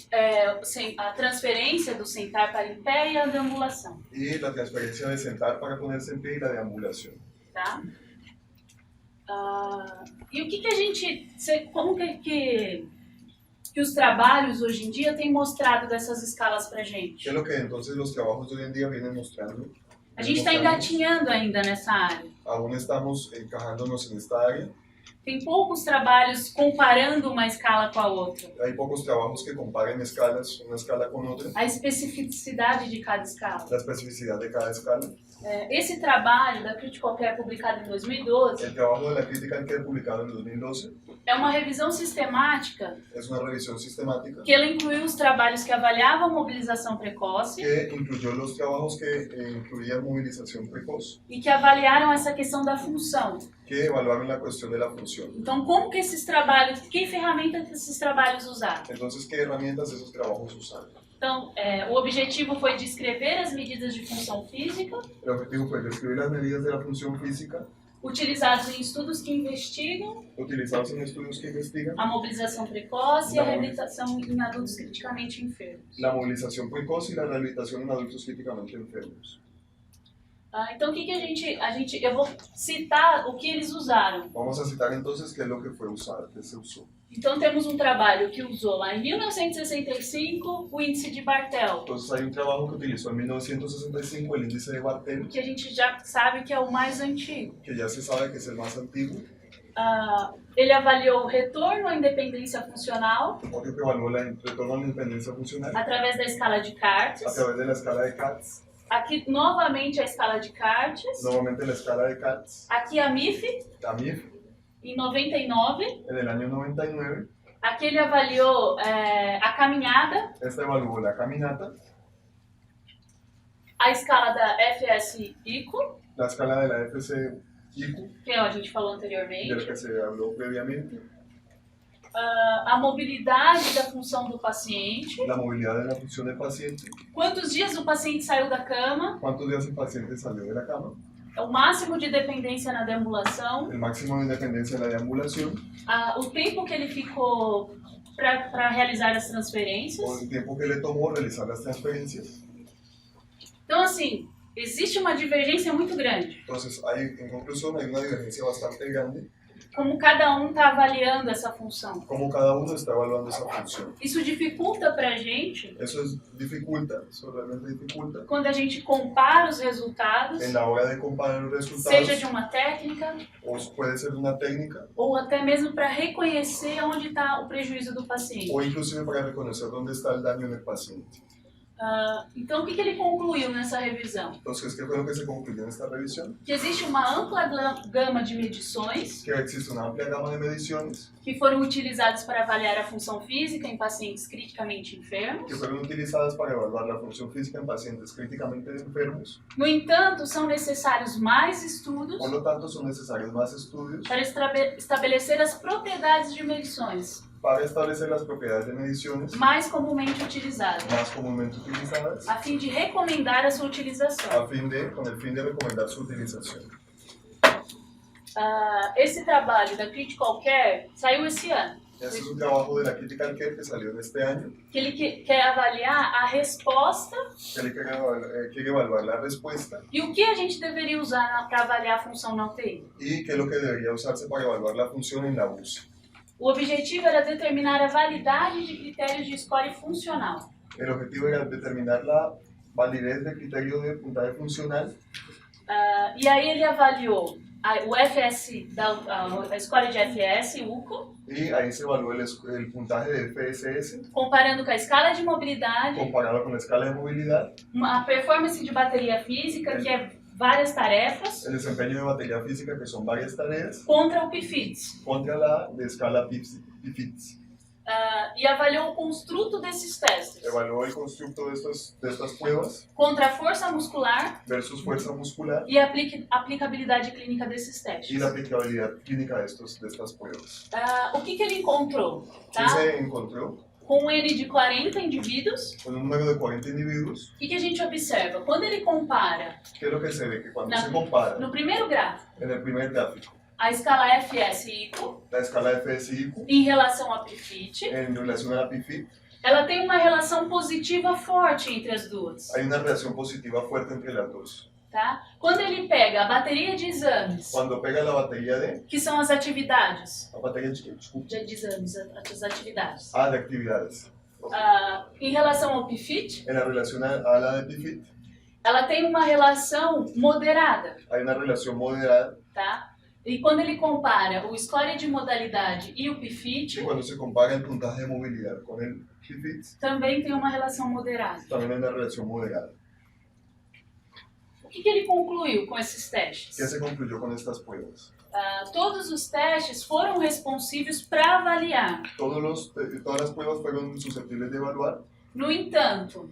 a transferência do sentar para em pé e a deambulação, Y la transferencia de sentar para ponerse en pie y la deambulación. tá? E o que a gente, como que os trabalhos hoje em dia têm mostrado dessas escalas pra ¿Qué gente? es lo que entonces los trabajos de hoy en día vienen mostrando? A gente está engatinhando ainda nessa área. Aún estamos encajándonos en esta área. Tem poucos trabalhos comparando uma escala com a outra. Hay pocos trabajos que comparen escalas, una escala con otra, A especificidade de cada escala. la especificidad de cada escala. Esse trabalho da Critical Care publicado em 2012 El trabajo de la crítica que queda publicado en 2012 é uma revisão sistemática es una revisión sistemática que ela incluiu os trabalhos que avaliavam mobilização precoce que incluyó los trabajos que incluían movilización precoz, e que avaliaram essa questão da função. que evaluaron la cuestión de la función. Então, como que esses trabalhos, que ferramentas que esses trabalhos usaram? Entonces, ¿qué herramientas esos trabajos usaron? Então, o objetivo foi descrever as medidas de função física El objetivo fue describir las medidas de la función física utilizados em estudos que investigam utilizados en estudios que investigan a mobilização precoce e a reabilitação em adultos criticamente enfermos. la movilización precoz y la rehabilitación en adultos críticamente enfermos. Então, o que a gente... Eu vou citar o que eles usaram. Vamos a citar entonces qué es lo que fue usado, qué se usó. Então, temos um trabalho que usou lá em 1965 o índice de Bartel, Entonces hay un trabajo que utilizó en 1965 el índice de Bartel, que a gente já sabe que é o mais antigo. que ya se sabe que es el más antiguo. Ele avaliou o retorno à independência funcional Otro que evaluó el retorno a la independencia funcional através da escala de a Cartes. través de la escala de Katz, Aqui, novamente, a escala de Cartes. nuevamente la escala de Katz, Aqui, a MIF, la MIF, em 99. en el año 99. Aqui, ele avaliou a caminhada, Esta evaluó la caminata, a escala da FS-ICO, la escala de la FC-IQ, que a gente falou de anteriormente, la que se habló previamente, a mobilidade da função do paciente, la movilidad de la función del paciente, quantos dias o paciente saiu da cama, cuántos días el paciente salió de la cama, o máximo de dependência na deambulação, el máximo de independencia en la deambulación, o tempo que ele ficou para realizar as o transferências. el tiempo que le tomó realizar las transferencias. Então, assim, existe uma divergência muito grande. Entonces, en conclusión, hay una divergencia bastante grande, Como cada um está avaliando essa função. como cada uno está evaluando esa función. Isso dificulta para a gente Eso realmente dificulta quando a gente compara os resultados, en la hora de comparar los seja resultados, de uma técnica o puede ser una técnica, ou até mesmo para reconhecer onde está o prejuízo do paciente. o inclusive para reconocer dónde está el daño en el paciente. Então, o que ele concluiu nessa revisão? Entonces, ¿qué fue lo que se concluyó en esta revisión? Que existe uma ampla gama de medições Que existe una amplia gama de mediciones que foram utilizadas para avaliar a função física em pacientes criticamente enfermos. que fueron utilizadas para evaluar la función física en pacientes críticamente enfermos. No entanto, são necessários mais estudos Por lo tanto, son necesarios más estudios para estabelecer as propriedades de medições para establecer las propiedades de mediciones mais comumente utilizadas, más comúnmente utilizadas a fim de recomendar a sua utilização. con el fin de recomendar su utilización. Esse trabalho da Critical Care saiu esse ano, Este es un trabajo de la Critical Care que salió en este año, que ele quer avaliar a resposta que le quiere evaluar la respuesta e o que a gente deveria usar para avaliar a função na UTI. y qué es lo que debería usarse para evaluar la función en la UCI. O objetivo era determinar a validade de critérios de score funcional. El objetivo era determinar la validez del criterio de puntaje funcional E aí ele avaliou o FS, a score de FS, UCO, y ahí se evaluó el puntaje de FSS comparando com a escala de mobilidade, comparado con la escala de movilidad, a performance de bateria física, que é várias tarefas, el desempeño de batería física, que son varias tareas, contra o PFITS. contra la de escala PIFITS. E avaliou o construto desses testes Evaluó el constructo de estas pruebas contra a força muscular versus fuerza muscular e a aplicabilidade clínica desses y testes. la aplicabilidad clínica de estas pruebas. O que ele encontrou? ¿Qué Tá? se encontró? Com um N de 40 indivíduos, Con un número de 40 individuos. o que a gente observa? Quando ele compara, ¿Qué es lo que se ve? Que cuando Na- se compara no primeiro gráfico, en el primer gráfico a escala FS-ICO la escala FSI em relação a PFIT, en relación a la PIFIT, ela tem uma relação positiva forte entre as duas. hay una relación positiva fuerte entre las dos. Tá? Quando ele pega a bateria de exames, Cuando pega la batería que são as atividades la batería de de exames, as atividades, de actividades, em relação ao PFIT, en la relación a la de PIFIT, ela tem uma relação moderada, hay una relación moderada. tá? E quando ele compara o score de modalidade e o Y PFIT, cuando se compara el puntaje de movilidad con el PIFIT, também tem uma relação moderada. también hay una relación moderada. O que ele concluiu com esses testes? ¿Qué se concluyó con estas pruebas? Todos os testes foram responsivos para avaliar. Todas las pruebas fueron susceptibles de evaluar, No entanto,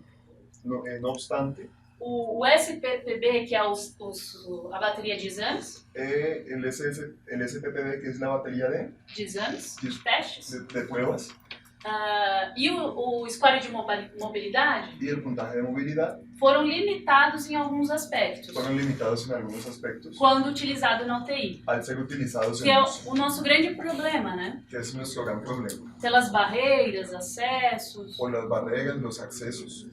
no obstante, o SPPB, que é a bateria de exames, el SPPB, que es la batería de testes, de pruebas, e o score de mobilidade y el puntaje de movilidad foram limitados em alguns aspectos, fueron limitados en algunos aspectos quando utilizado na UTI, al ser utilizados que é o nosso grande problema, né? que es nuestro gran problema, Pelas barreiras, acessos, por las barreras, los accesos,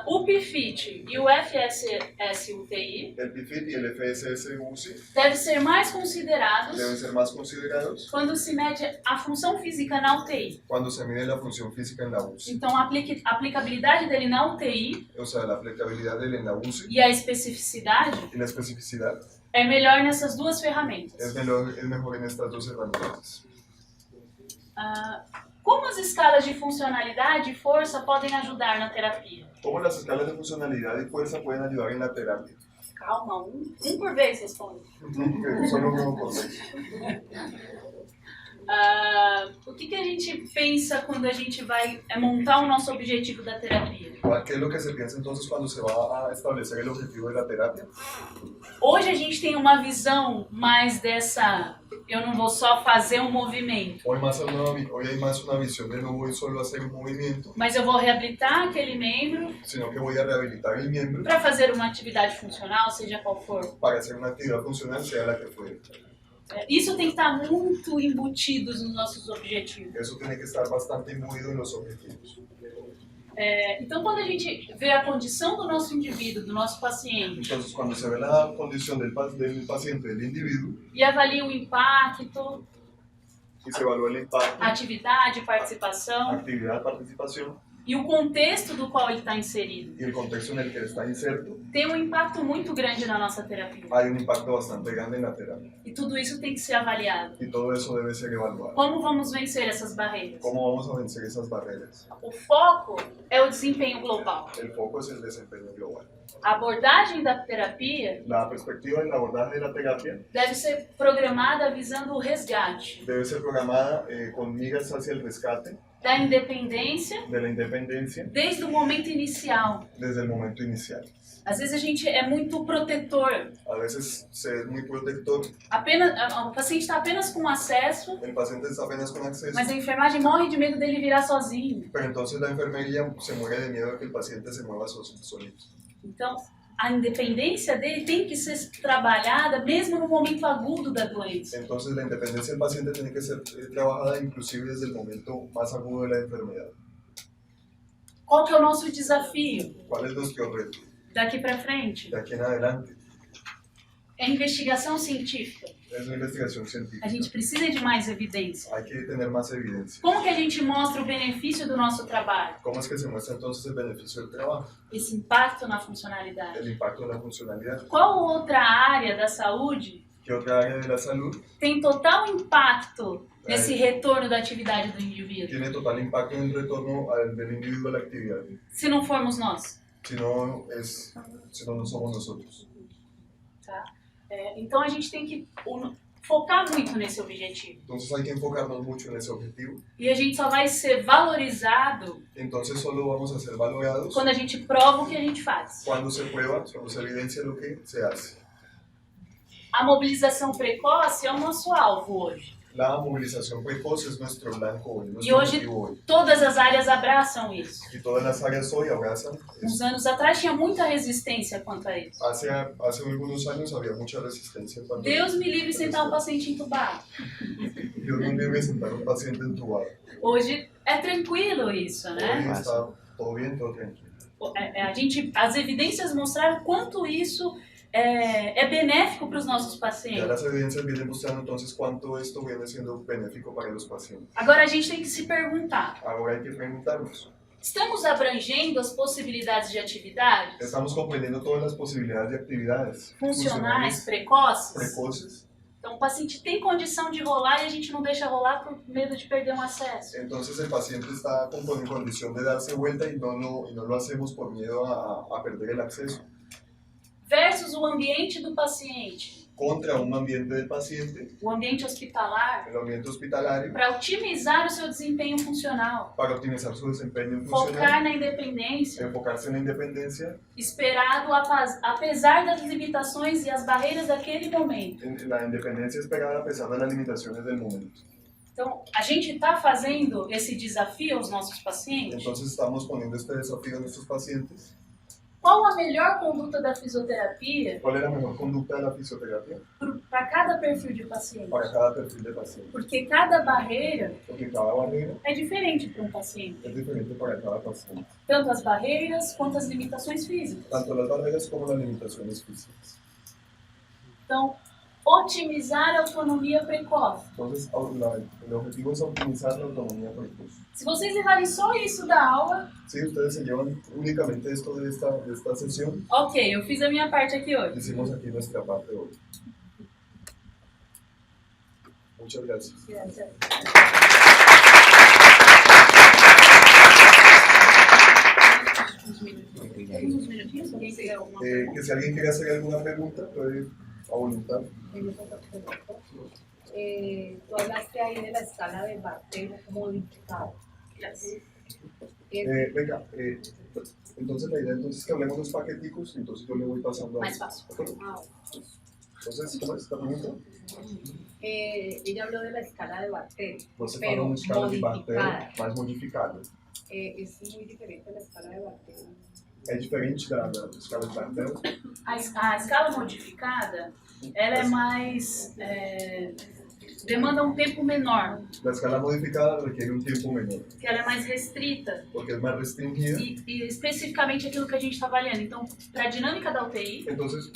O PFIT e o FSS-UTI El PFIT y el FSS-UCI devem ser mais considerados deben ser más considerados quando se mede a função física na UTI. cuando se mide la función física en la UCI. Então, a aplicabilidade dele na UTI O sea, la aplicabilidad de él en la UCI e a especificidade y la especificidad é melhor nessas duas ferramentas. es mejor en estas dos herramientas. Como as escalas de funcionalidade e força podem ajudar na terapia? ¿Cómo las escalas de funcionalidad y fuerza pueden ayudar en la terapia? Calma, um por vez responde. Solo uno por vez. O que a gente pensa quando a gente vai montar o nosso objetivo da terapia? ¿Qué es lo que se piensa entonces cuando se va a establecer el objetivo de la terapia? Hoje a gente tem uma visão mais dessa, eu não vou só fazer um movimento, Hoy hay más una visión de no voy solo a hacer un movimiento, mas eu vou reabilitar aquele membro sino que voy a rehabilitar el miembro para fazer uma atividade funcional, seja qual for. para hacer una actividad funcional, sea la que fuere. Isso tem que estar muito embutido nos nossos objetivos. Eso tiene que estar bastante imbuido en los objetivos. Então, quando a gente vê a condição do nosso indivíduo, do nosso paciente, Entonces, cuando se ve la condición del paciente, del individuo, e avalia o impacto, y se evalúa el impacto, atividade, participação actividad, participación e o contexto do qual ele está inserido, y el contexto en el que está inserto, tem um impacto muito grande na nossa terapia. hay un impacto bastante grande en la terapia. E tudo isso tem que ser avaliado. Y todo eso debe ser evaluado. Como vamos vencer essas barreiras? ¿Cómo vamos a vencer esas barreras? O foco é o desempenho global. El foco es el desempeño global. A abordagem da terapia La perspectiva en el abordaje de la terapia deve ser programada visando o resgate debe ser programada con miras hacia el rescate da independência de la independencia desde o momento inicial. desde el momento inicial. Às vezes a gente é muito protetor. A veces se es muy protector, O paciente está apenas com acesso, el paciente está apenas con acceso, mas a enfermagem morre de medo dele virar sozinho. pero entonces la enfermería se muere de miedo de que el paciente se mueva solito. Então, a independência dele tem que ser trabalhada mesmo no momento agudo da doença. Entonces la independencia del paciente tiene que ser trabajada inclusive desde el momento más agudo de la enfermedad. Qual que é o nosso desafio ¿Cuál es nuestro reto? daqui para frente? De aquí en adelante É investigação científica. es una investigación A científica. gente precisa de mais evidência. Hay que tener más evidencia. Como que a gente mostra o benefício do nosso trabalho? ¿Cómo es que se muestra entonces el beneficio del trabajo? Esse impacto na funcionalidade. El impacto en la funcionalidad. Qual outra área da saúde ¿Qué otra área de la salud tem total impacto nesse retorno da atividade do indivíduo? tiene total impacto en el retorno del individuo a la actividad? Se não formos nós. Si no no somos nosotros. Tá? Então a gente tem que focar muito nesse objetivo. Entonces hay que enfocarnos mucho en ese objetivo. E a gente só vai ser valorizado Entonces solo vamos a ser valorados quando a gente prova o que a gente faz. cuando se prueba, cuando se evidencia lo que se hace. A mobilização precoce é o nosso alvo hoje. La movilización precoz es nuestro blanco hoy, E nuestro hoje objetivo hoy. todas as áreas abraçam isso. Y todas las áreas hoy abrazan Uns eso. anos atrás tinha muita resistência quanto a isso. Hace algunos años había mucha resistencia en cuanto Deus me livre de sentar um paciente entubado. Yo no debe sentar un paciente entubado. Hoje é tranquilo isso, Hoy né? está todo bien, todo tranquilo. As evidências mostraram quanto isso é benéfico para os nossos Ya pacientes. las evidencias vienen mostrando entonces cuánto esto viene siendo benéfico para los pacientes. Agora a gente tem que se perguntar: Ahora hay que preguntarnos, estamos abrangendo as possibilidades de atividades ¿estamos comprendiendo todas las posibilidades de actividades funcionais precoces? precoces? Então o paciente tem condição de rolar e a gente não deixa rolar por medo de perder um acesso. Entonces el paciente está con condición de darse vuelta y no lo hacemos por miedo a perder el acceso. Versus o ambiente do paciente, Contra un ambiente del paciente, o ambiente hospitalar, el ambiente hospitalario, para otimizar o seu desempenho funcional. para optimizar su desempeño Focar funcional, na independência, enfocarse en la independencia, esperado apesar das limitações e as barreiras daquele momento. en la independencia esperada a pesar de las limitaciones del momento. Então, a gente está fazendo esse desafio aos nossos pacientes. Entonces estamos poniendo este desafío a nuestros pacientes. Qual a melhor conduta da fisioterapia ¿Cuál es la mejor conducta de la fisioterapia? para cada perfil de paciente. para cada perfil de paciente. Porque cada barreira Porque cada barrera é diferente para um paciente. es diferente para cada paciente. Tanto as barreiras quanto as limitações físicas. Tanto las barreras como las limitaciones físicas. Então, otimizar a autonomia precoce. Entonces, el objetivo es optimizar la autonomía precoz. Se vocês levarem só isso da aula, Si ustedes se llevan únicamente esto de esta sesión, ok, eu fiz a minha parte aqui hoje. hicimos aquí nuestra parte hoy. Muchas gracias. Uns minutinhos, alguém tem alguma pergunta? Que si alguien quiere hacer alguna pregunta, puede a voluntad. Tú hablaste ahí de la escala de Bartel modificada. Venga, entonces la idea es que hablemos los paqueticos, entonces yo le voy pasando a Mais fácil. Entonces, ¿cómo es esta pregunta? Ella habló de la escala de Bartel, Você pero fala uma escala de Bartel modificada. mais modificada. Es muy diferente a la escala de Bartel. É diferente da escala de Bartel. A escala modificada, ela é mais... demanda um tempo menor, La escala modificada requiere un tiempo menor, porque ela é mais restrita. porque es más restringida. E especificamente aquilo que a gente está avaliando. Então, para a dinâmica da UTI, Entonces,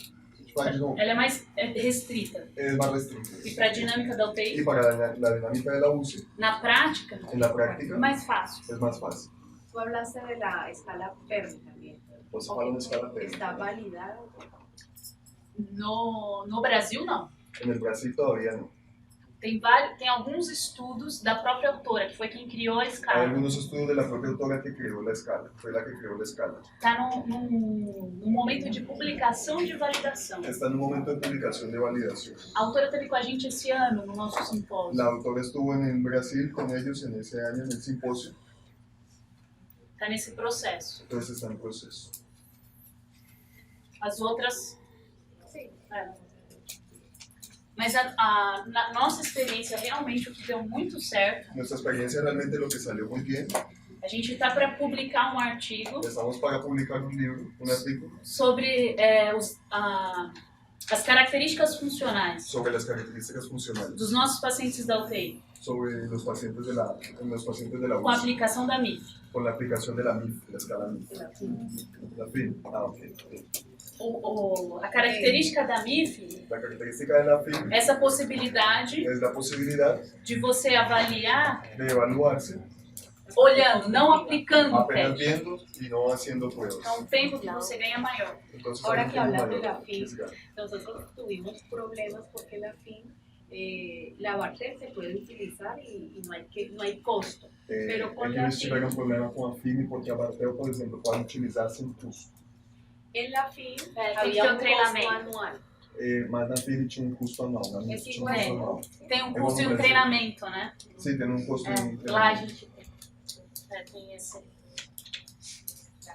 faz de novo, ela é mais restrita. es más restringida. E para a dinâmica da Y UTI, para la dinámica de la UCI, na prática, en la práctica, é mais fácil. es más fácil. Tú hablaste de la escala PERM también. Você fala uma escala técnica. ¿Está validada? No Brasil, não. En el Brasil todavía no. Tem alguns estudos da própria autora, que foi quem criou a Hay escala. algunos estudios de la propia autora que creó la escala, fue la que creó la escala. Está num momento de publicação de validação. Está en un momento de publicación de validación. A autora esteve com a gente esse ano no nosso simpósio. La autora estuvo en Brasil con ellos en ese año en el simposio, Está nesse processo. entonces está en proceso. As outras... Sí. Mas na nossa experiência, realmente, o que deu muito certo, Nuestra experiencia realmente lo que salió muy bien. a gente está para publicar um artigo Estamos para publicar un libro, un artículo sobre as características funcionais sobre las características funcionales, dos nossos pacientes da UTI, sobre los pacientes de la com a UCI, aplicação da MIF. con la aplicación de la MIF, de la escala MIF. La FIM. Ok. A característica da MIF, La característica de la FIM essa possibilidade es la posibilidad de você avaliar de evaluarse olhando, não aplicando o apenas teste. viendo y no haciendo pruebas. Então, o tempo que você ganha é maior. Entonces, Ahora hay un que hablas tiempo de la mayor FIM, que se gana. nosotros tuvimos problemas porque la FIM, la Bartel se puede utilizar y no hay costo. Pero con la Ellos tiveram problema com a FIM porque a Bartel, por exemplo, pode utilizar sem custo. En la FIM Tem que había ter un costo treinamento. anual. Mas na FIM tinha um custo anual, na MIF tinha um custo igual. anual. Tem um curso e um treinamento, né? Sim, tem um custo e um Lá a treinamento. gente tem esse.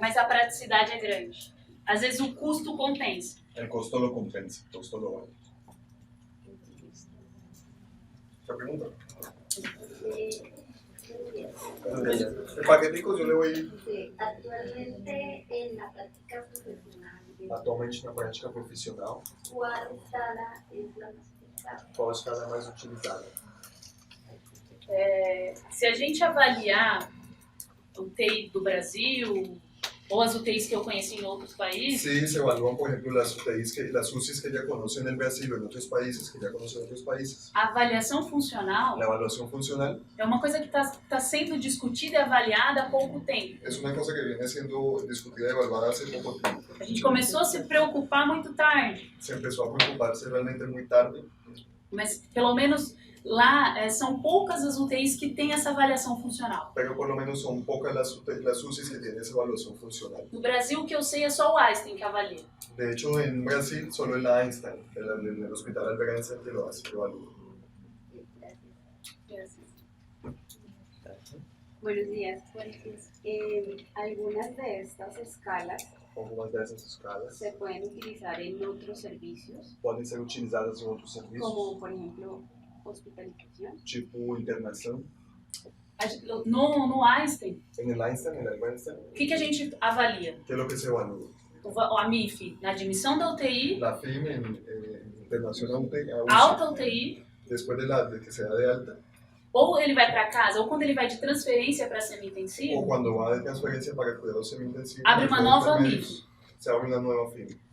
Mas a praticidade é grande. Às vezes o custo compensa. El costo lo compensa, el costo lo vale. ¿Otra pregunta? El paquetico yo le voy Sí, actualmente en la práctica profesional, atualmente na prática profissional. ¿cuál escala es la más utilizada? Qual a escala mais utilizada? Se a gente avaliar o UTI do Brasil, ou as UTIs que eu conheci em outros países, Sí, se evalúan, por ejemplo, las UCIs que ya conocen en Brasil o en otros países, que ya conocen en otros países. a avaliação funcional La evaluación funcional é uma coisa que está sendo discutida e avaliada há pouco tempo. es una cosa que viene siendo discutida y evaluada hace poco tiempo. A gente começou a se preocupar muito tarde, Se empezó a preocuparse realmente muy tarde, mas pelo menos lá são poucas as UTIs que têm essa avaliação funcional. pero por lo menos son pocas las UCIs que tienen esa evaluación funcional. No Brasil, o que eu sei é só o Einstein que avalia. De hecho, en Brasil, solo en la Einstein, en el Hospital Albert Einstein, que lo hace, que evalúa. Buenos días. Algunas de estas escalas Algumas dessas escalas se pueden utilizar en otros servicios, podem ser utilizadas em outros serviços, como por ejemplo hospitalización. tipo internação. No Einstein, En el Einstein, en el Albert Einstein, o que a gente avalia? ¿qué es lo que se evalúa? A MIF na admissão da UTI La FIM en internación a UTI, alta UTI, después de que se da de alta, ou ele vai para casa, ou quando ele vai de transferência para o semi-intensivo, cuando va de transferencia para cuidados semi-intensivos, abre uma cuidados nova intermedios, MIF. se abre una nueva FIM.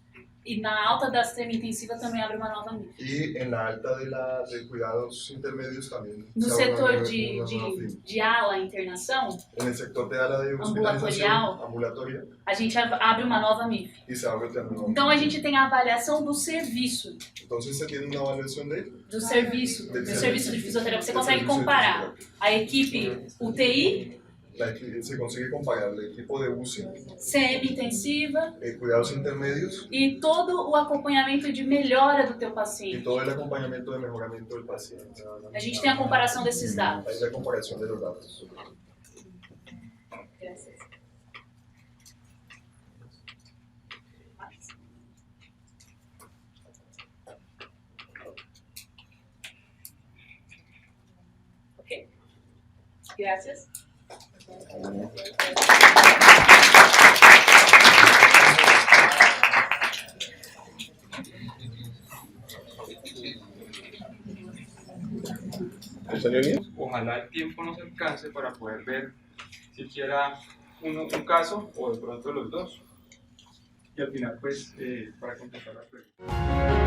E na alta da semi-intensiva também abre uma nova MIF. Y en la alta de cuidados intermedios también No se abre setor una de nueva FIM. ala, internação, En el sector de ala de Ambulatorial. hospitalización ambulatoria a gente abre uma nova MIF. y se abre otra nueva Então a FIM. gente tem a avaliação do serviço, Entonces se tiene una evaluación do serviço de fisioterapia. Você consegue comparar a equipe UTI, se consigue comparar el equipo de UCI, semi-intensiva cuidados intermedios e todo o acompanhamento de melhora do teu y paciente. todo el acompañamiento de mejoramiento del paciente. A gente tem a comparação desses dados. Ahí la comparación de los datos. Gracias. Ok. Gracias. Ojalá el tiempo nos alcance para poder ver siquiera un caso o de pronto los dos. Y al final, pues, para contestar las preguntas.